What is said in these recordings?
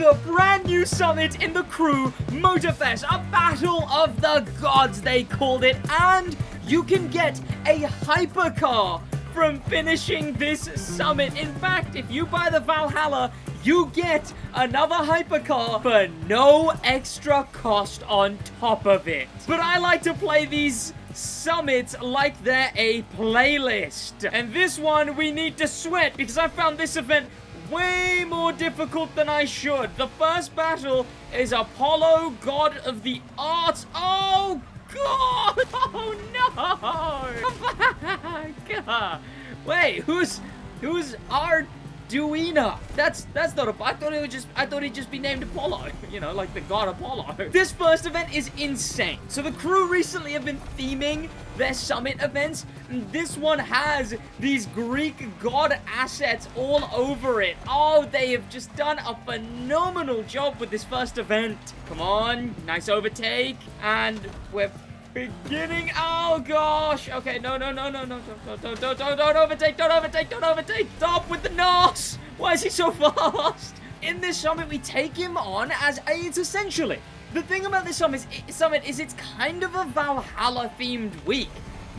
a brand new summit in the crew, Motorfest, a battle of the gods, they called it, and you can get a hypercar from finishing this summit. In fact, if you buy the Valhalla, you get another hypercar for no extra cost on top of it. But I like to play these summits like they're a playlist. And this one we need to sweat because I found this event way more difficult than I should. The first battle is Apollo, god of the arts. Oh god! Oh no! God. Wait, who's Arduino? That's not a. I thought he'd just be named Apollo. You know, like the god Apollo. This first event is insane. So the crew recently have been theming their summit events. And this one has these Greek god assets all over it. Oh, they have just done a phenomenal job with this first event. Come on, nice overtake, and we're beginning. Oh gosh. Okay, no, don't overtake. Stop with the NOS. Why is he so fast? In this summit, we take him on as it's essentially. The thing about this summit is it's kind of a Valhalla themed week.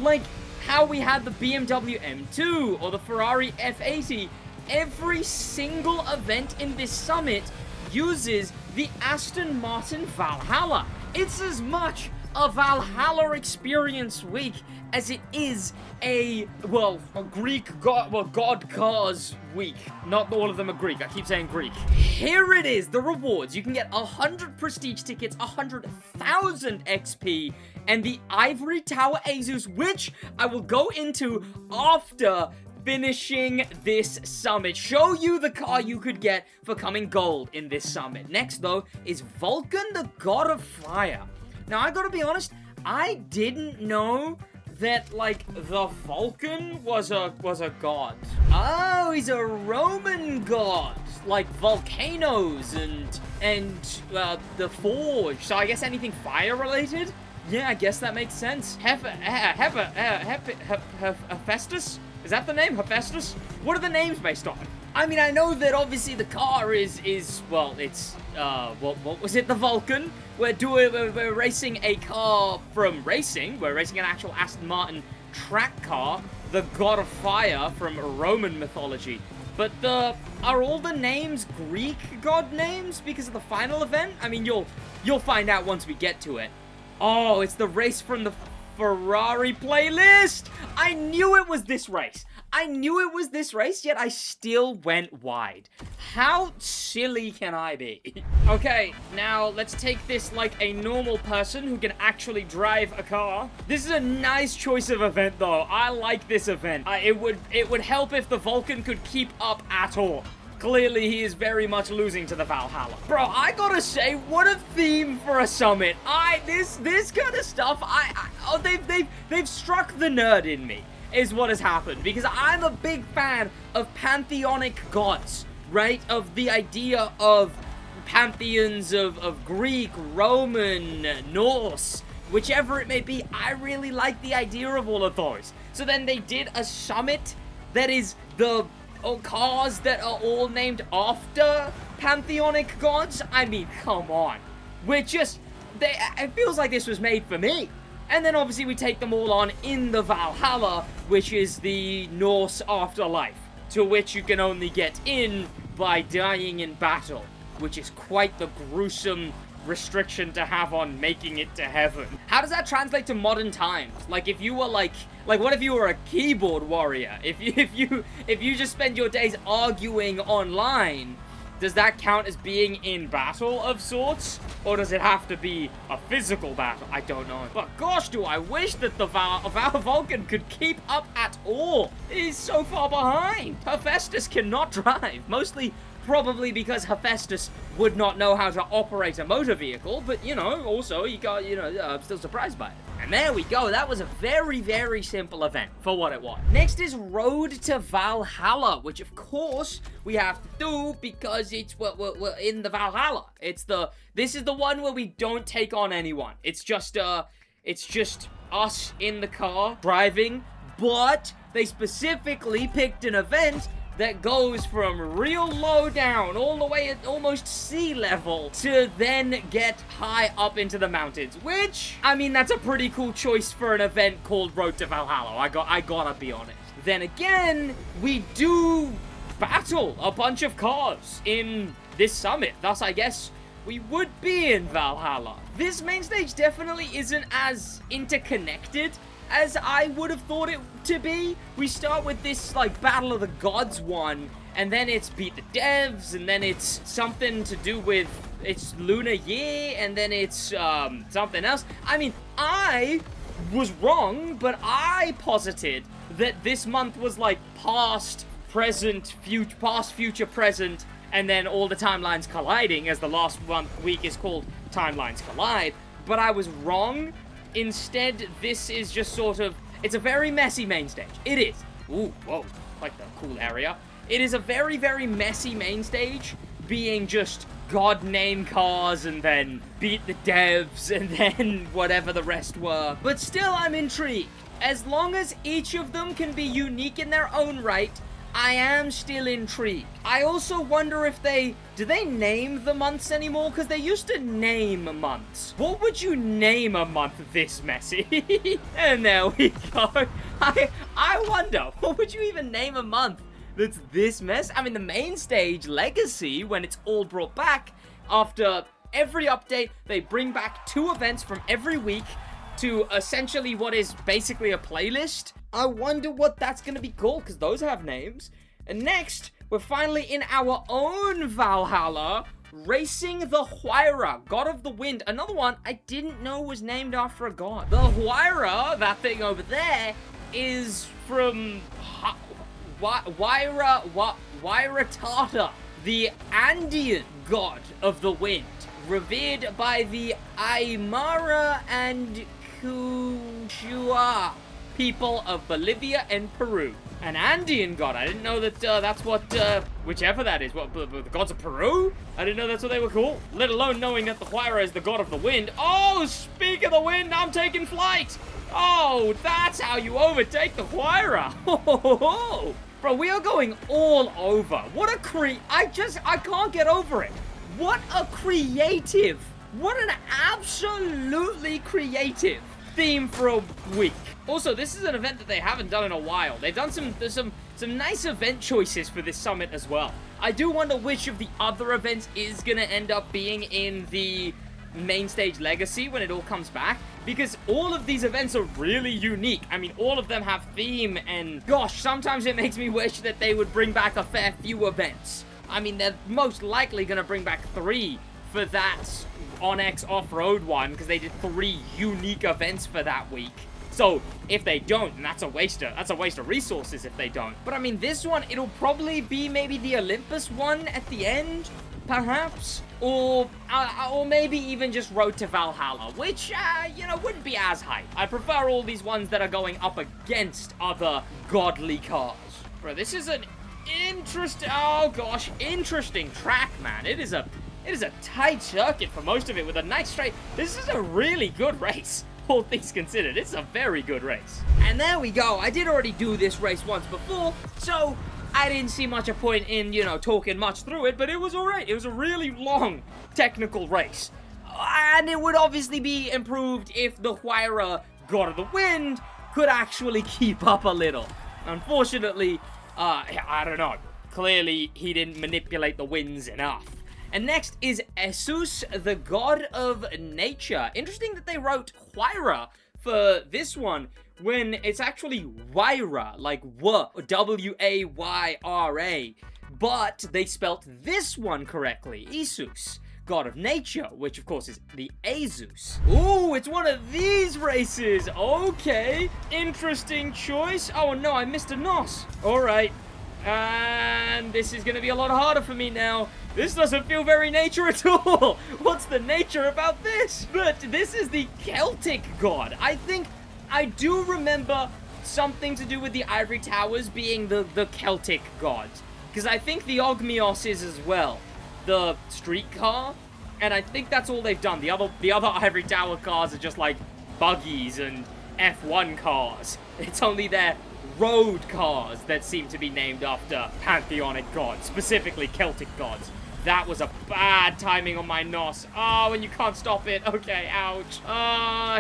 Like how we had the BMW M2 or the Ferrari F80. Every single event in this summit uses the Aston Martin Valhalla. It's as much a Valhalla experience week as it is a Greek god cars week. Not all of them are Greek. I keep saying Greek. Here it is, the rewards. You can get 100 prestige tickets, 100,000 XP, and the Ivory Tower Asus, which I will go into after finishing this summit. Show you the car you could get for coming gold in this summit. Next, though, is Vulcan, the god of fire. Now, I gotta be honest, I didn't know that, like, the Vulcan was a god. Oh, he's a Roman god, like volcanoes and the forge. So I guess anything fire-related? Yeah, I guess that makes sense. Hephaestus? Is that the name? Hephaestus? What are the names based on? I mean, I know that obviously the car is well, it's, what was it? The Vulcan. We're racing a car from racing. We're racing an actual Aston Martin track car, the God of Fire from Roman mythology. But are all the names Greek god names because of the final event? I mean, you'll find out once we get to it. Oh, it's the race from the Ferrari playlist. I knew it was this race. Yet I still went wide. How silly can I be? Okay, now let's take this like a normal person who can actually drive a car. This is a nice choice of event, though. I like this event. It would help if the Vulcan could keep up at all. Clearly, he is very much losing to the Valhalla. Bro, I gotta say, what a theme for a summit. This kind of stuff, they've struck the nerd in me, is what has happened. Because I'm a big fan of pantheonic gods, right? Of the idea of pantheons of Greek, Roman, Norse, whichever it may be. I really like the idea of all of those. So then they did a summit that is the cars that are all named after pantheonic gods. I mean, come on. It feels like this was made for me. And then obviously we take them all on in the Valhalla, which is the Norse afterlife, to which you can only get in by dying in battle, which is quite the gruesome restriction to have on making it to heaven. How does that translate to modern times? Like, if you were like what if you were a keyboard warrior? If you just spend your days arguing online, does that count as being in battle of sorts? Or does it have to be a physical battle? I don't know. But gosh, do I wish that the Vulcan could keep up at all. He's so far behind. Hephaestus cannot drive. Mostly probably because Hephaestus would not know how to operate a motor vehicle. But, you know, also, I'm still surprised by it. And there we go. That was a very, very simple event for what it was. Next is Road to Valhalla, which of course we have to do because it's we're in the Valhalla. This is the one where we don't take on anyone. It's just us in the car driving, but they specifically picked an event that goes from real low down all the way at almost sea level to then get high up into the mountains, which, I mean, that's a pretty cool choice for an event called Road to Valhalla. I gotta be honest. Then again, we do battle a bunch of cars in this summit, thus I guess we would be in Valhalla. This main stage definitely isn't as interconnected as I would have thought it to be. We start with this, like, Battle of the Gods one, and then it's Beat the Devs, and then it's something to do with, it's Lunar Year, and then it's, something else. I mean, I was wrong, but I posited that this month was, like, past, present, future, present, and then all the timelines colliding, as the last week is called Timelines Collide, but I was wrong. Instead, this is just sort of, it's a very messy main stage. It is. Ooh, whoa, like the cool area. It is a very, very messy main stage, being just God name cars and then Beat the Devs and then whatever the rest were. But still, I'm intrigued. As long as each of them can be unique in their own right, I am still intrigued. I also wonder if do they name the months anymore? Because they used to name months. What would you name a month this messy? And there we go. I wonder, what would you even name a month that's this mess? I mean, the main stage, Legacy, when it's all brought back, after every update, they bring back 2 events from every week to essentially what is basically a playlist. I wonder what that's going to be called, because those have names. And next, we're finally in our own Valhalla, racing the Huayra, God of the Wind. Another one I didn't know was named after a god. The Huayra, that thing over there, is from Wairatata, the Andean god of the wind, revered by the Aymara and Quechua people of Bolivia and Peru. An Andean god. I didn't know that that's what, whichever that is. What, the gods of Peru? I didn't know that's what they were called. Let alone knowing that the Huayra is the god of the wind. Oh, speak of the wind, I'm taking flight. Oh, that's how you overtake the Huayra. Bro, we are going all over. What a I can't get over it. What a creative, what an absolutely creative theme for a week. Also, this is an event that they haven't done in a while. They've done some nice event choices for this summit as well. I do wonder which of the other events is gonna end up being in the main stage Legacy when it all comes back, because all of these events are really unique. I mean, all of them have theme, and gosh, sometimes it makes me wish that they would bring back a fair few events. I mean, they're most likely gonna bring back 3 for that Onyx off-road one, because they did 3 unique events for that week. So if they don't, then that's a waste of resources if they don't. But I mean, this one, it'll probably be maybe the Olympus one at the end, perhaps, or maybe even just Road to Valhalla, which you know, wouldn't be as hype. I prefer all these ones that are going up against other godly cars. Bro, this is an interesting track, man. It is a tight circuit for most of it with a nice straight. This is a really good race, all things considered. It's a very good race. And there we go. I did already do this race once before, so I didn't see much a point in, you know, talking much through it, but it was alright. It was a really long technical race. And it would obviously be improved if the Huayra, God of the Wind, could actually keep up a little. Unfortunately, I don't know. Clearly, he didn't manipulate the winds enough. And next is Jesus, the god of nature. Interesting that they wrote Huayra for this one when it's actually Wayra, like W-A-Y-R-A. But they spelt this one correctly, Jesus, god of nature, which of course is the Azus. Ooh, it's one of these races. Okay, interesting choice. Oh no, I missed a NOS. All right. And this is going to be a lot harder for me now. This doesn't feel very nature at all. What's the nature about this? But this is the Celtic god. I think I do remember something to do with the Ivory Towers being the Celtic gods. Because I think the Ogmios is as well. The streetcar. And I think that's all they've done. The other Ivory Tower cars are just like buggies and F1 cars. It's only their road cars that seem to be named after pantheonic gods, specifically Celtic gods. That was a bad timing on my nos. Oh, and you can't stop it. Okay, ouch.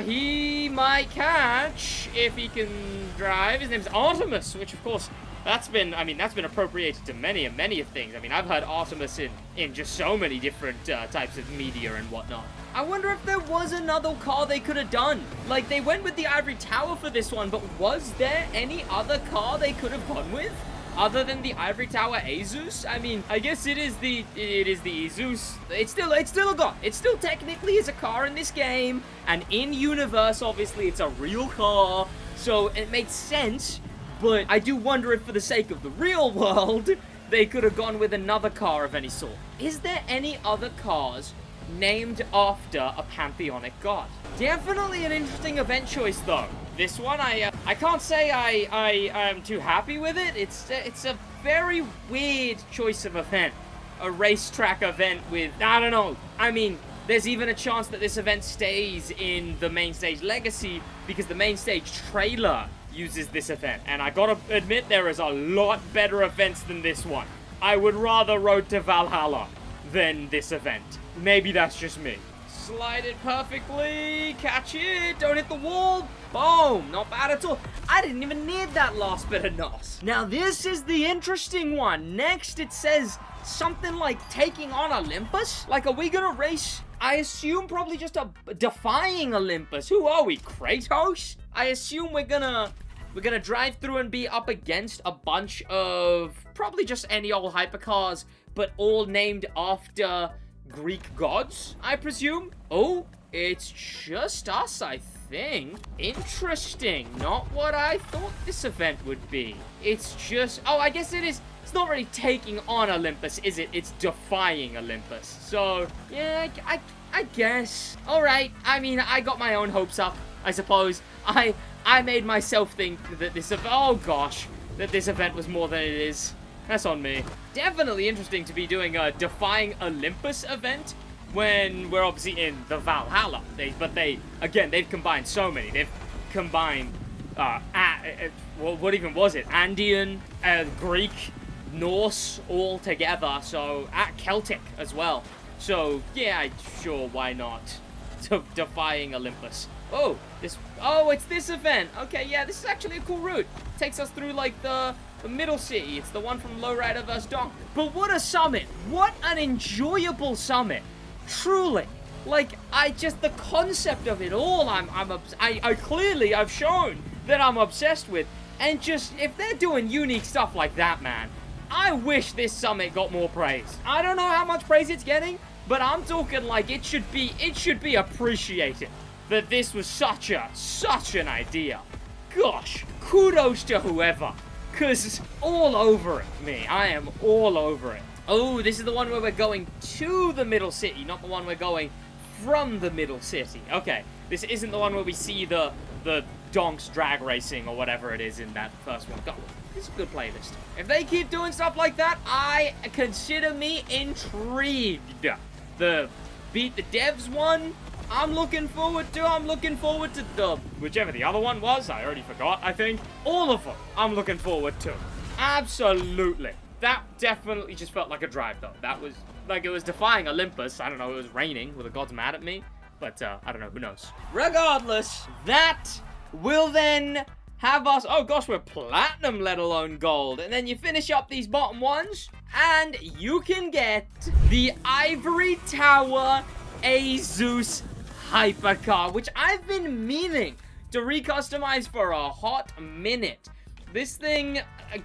He might catch if he can drive. His name's Artemis, which of course, that's been appropriated to many of things. I mean, I've heard Artemis in just so many different types of media and whatnot. I wonder if there was another car they could have done. Like, they went with the Ivory Tower for this one, but was there any other car they could have gone with? Other than the Ivory Tower Azus? I mean, I guess it is the Azus. It's still a god. It still technically is a car in this game. And in universe, obviously, it's a real car. So it makes sense. But I do wonder if for the sake of the real world, they could have gone with another car of any sort. Is there any other cars named after a pantheonic god? Definitely an interesting event choice, though. This one, I can't say I am too happy with it. It's a very weird choice of event. A racetrack event with, I don't know. I mean, there's even a chance that this event stays in the main stage legacy because the main stage trailer uses this event. And I gotta admit, there is a lot better events than this one. I would rather Road to Valhalla than this event. Maybe that's just me. Slide it perfectly. Catch it. Don't hit the wall. Boom. Not bad at all. I didn't even need that last bit of nos. Now, this is the interesting one. Next, it says something like taking on Olympus. Like, are we gonna race? I assume probably just a defying Olympus. Who are we, Kratos? I assume we're gonna drive through and be up against a bunch of probably just any old hypercars, but all named after Greek gods, I presume. Oh, it's just us, I think. Interesting. Not what I thought this event would be. It's just... Oh, I guess it is... It's not really taking on Olympus, is it? It's defying Olympus. So, yeah, I guess. Alright, I mean, I got my own hopes up, I suppose. I made myself think that this... Oh, gosh. That this event was more than it is. That's on me. Definitely interesting to be doing a Defying Olympus event when we're obviously in the Valhalla. They've combined so many. They've combined, what even was it? Andean, Greek, Norse, all together. So, Celtic as well. So, yeah, sure, why not? Defying Olympus. Oh, it's this event. Okay, yeah, this is actually a cool route. Takes us through, like, the middle city. It's the one from Lowrider vs. Donk. But what a summit. What an enjoyable summit. Truly. Like, the concept of it all, I've shown that I'm obsessed with. And just, if they're doing unique stuff like that, man, I wish this summit got more praise. I don't know how much praise it's getting, but I'm talking like it should be appreciated that this was such an idea. Gosh, kudos to whoever. Because all over it, me. I am all over it. Oh, this is the one where we're going to the middle city, not the one we're going from the middle city. Okay, this isn't the one where we see the donks drag racing or whatever it is in that first one. God, this is a good playlist. If they keep doing stuff like that, I consider me intrigued. The Beat the Devs one, I'm looking forward to the, whichever the other one was, I already forgot, I think. All of them, I'm looking forward to. Absolutely. That definitely just felt like a drive, though. That was, like, it was defying Olympus. I don't know, it was raining. Were the gods mad at me? But, I don't know, who knows. Regardless, that will then have us, oh gosh, we're platinum, let alone gold. And then you finish up these bottom ones, and you can get the Ivory Tower Azus Hypercar, which I've been meaning to recustomize for a hot minute. This thing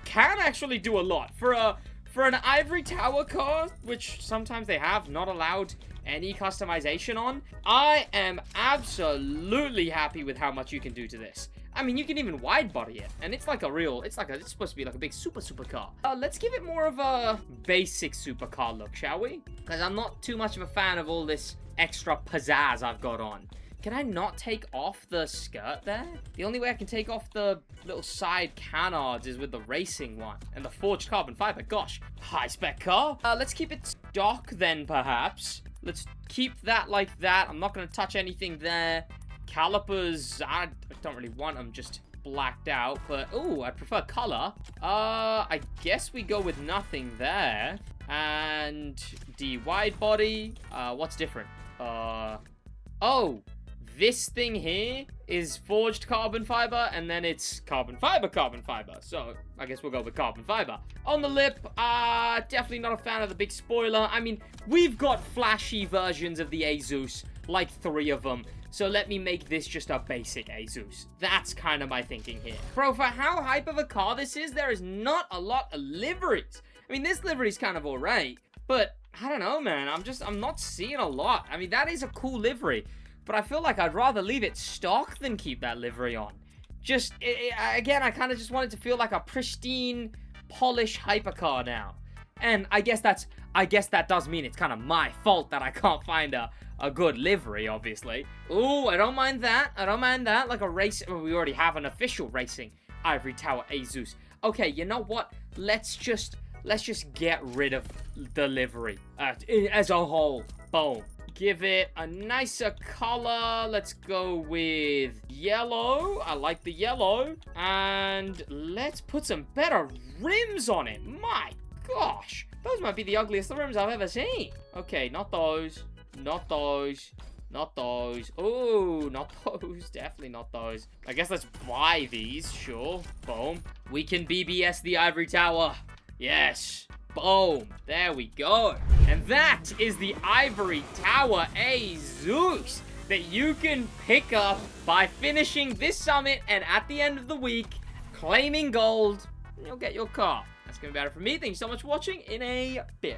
can actually do a lot. For an Ivory Tower car, which sometimes they have not allowed any customization on, I am absolutely happy with how much you can do to this. I mean, you can even wide body it, and it's like it's supposed to be like a big supercar. Let's give it more of a basic supercar look, shall we? Because I'm not too much of a fan of all this extra pizzazz I've got on. Can I not take off the skirt there? The only way I can take off the little side canards is with the racing one and the forged carbon fiber. Gosh, high spec car. Let's keep it stock then, perhaps. Let's keep that like that. I'm not going to touch anything there. Calipers, I don't really want them. Just blacked out, but, ooh, I prefer color. I guess we go with nothing there. And the wide body, what's different? Oh, this thing here is forged carbon fiber, and then it's carbon fiber. So I guess we'll go with carbon fiber. On the lip, definitely not a fan of the big spoiler. I mean, we've got flashy versions of the Asus, like 3 of them. So let me make this just a basic Asus. That's kind of my thinking here. Bro, for how hype of a car this is, there is not a lot of liveries. I mean, this livery's kind of alright, but I don't know, man. I'm not seeing a lot. I mean, that is a cool livery, but I feel like I'd rather leave it stock than keep that livery on. Again, I kind of just want it to feel like a pristine, polished hypercar now. And I guess that does mean it's kind of my fault that I can't find a good livery, obviously. Ooh, I don't mind that. Like a race. Well, we already have an official racing Ivory Tower Asus. Okay, you know what? Let's just get rid of the livery as a whole. Boom. Give it a nicer color. Let's go with yellow. I like the yellow. And let's put some better rims on it. My gosh. Those might be the ugliest rims I've ever seen. Okay, not those. Not those. Not those. Oh, not those. Definitely not those. I guess let's buy these. Sure. Boom. We can BBS the Ivory Tower. Yes. Boom. There we go. And that is the Ivory Tower Asus that you can pick up by finishing this summit, and at the end of the week, claiming gold, and you'll get your car. That's going to be about it from me. Thank you so much for watching. In a bit.